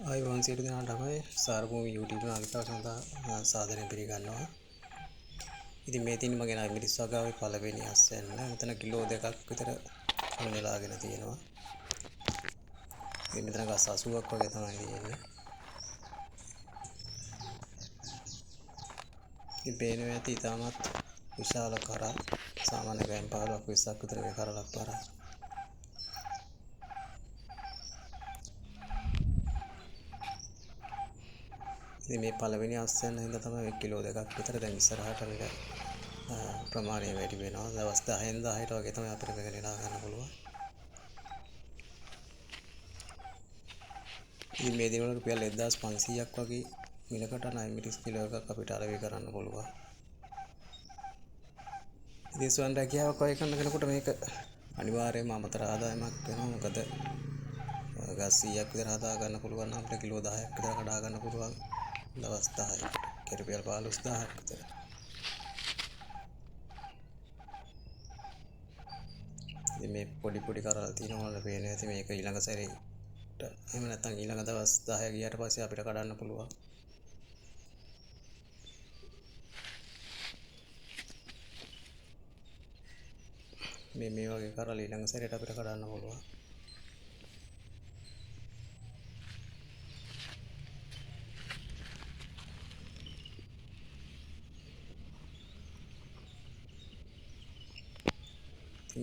ආයුබෝවන් සියලු දෙනාටම සාරභූමි YouTube නාලිකාව සඳහා සාදරයෙන් පිළිගන්නවා. ඉතින් මේ තියෙන්නේ මගේ නයිමිරිස් වගාවේ පළවෙනි අස්වැන්න. මෙතන කිලෝ 2ක් විතර නෙලාගෙන තියෙනවා. ඉතින් මෙතන ගස් 80ක් වගේ තමයි තියෙන්නේ. ඉතින් පේනවා ඇති ඉතාමත් විශාල කරක්. සාමාන්‍ය ගෑන් 15ක් 20ක් විතර මේ කරලක් පාරක්. ඉතින් මේ පළවෙනි අස්වැන්න හින්දා තමයි මේ කිලෝ 2ක් විතර දැන් ඉස්සරහට මේක ප්‍රමාණය වැඩි වෙනවා. දවස් 10න් 10ට වගේ තමයි අපිට මේක නෙලා ගන්න පුළුවන්. ඉතින් මේ දිනවල රුපියල් 1500ක් වගේ මිලකට නයිමිරිස් කිලෝ එකක් අපිට අලෙවි කරන්න පුළුවන්. ඉතින් ස්වයං රැකියාවක් වගේ කරන කෙනෙකුට මේක අනිවාර්යයෙන්ම අමතර ආදායමක් වෙනවා. මොකද ගස් 100ක් විතර හදා ගන්න පුළුවන් නම් අපිට කිලෝ 10ක් විතර කඩා ගන්න පුළුවන්. දවස් 10කට රුපියල් 15000ක් විතර. ඉතින් මේ පොඩි කරල් තියෙනවා වල පේනවා. ඉතින් මේක ඊළඟ සැරේට එහෙම නැත්නම් ඊළඟ දවස් 10 ගියාට පස්සේ අපිට කඩන්න පුළුවන්. මේ වගේ කරල් ඊළඟ සැරේට අපිට කඩන්න පුළුවන්.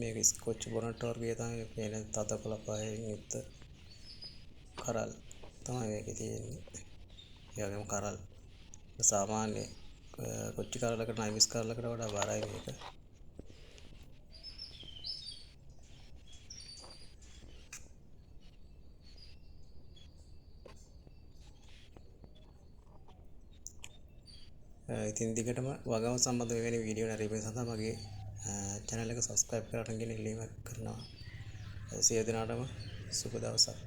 මේක ස්කොච් බොනට් වර්ගයේ තමයි පේන තද කොළපයෙන් යුක්ත කරල් තමයි මේකේ තියෙන්නේ. ඒ වගේම කරල් සාමාන්‍ය කොච්චි කරලකට නයිමිස් කරලකට වඩා බරයි මේක. ඉතින් දිගටම වගාව සම්බන්ධ වෙන වීඩියෝ නැරීම සඳහා මගේ channel එක subscribe කරගන්න ඉල්ලීමක් කරනවා. සියලු දෙනාටම සුබ දවසක්.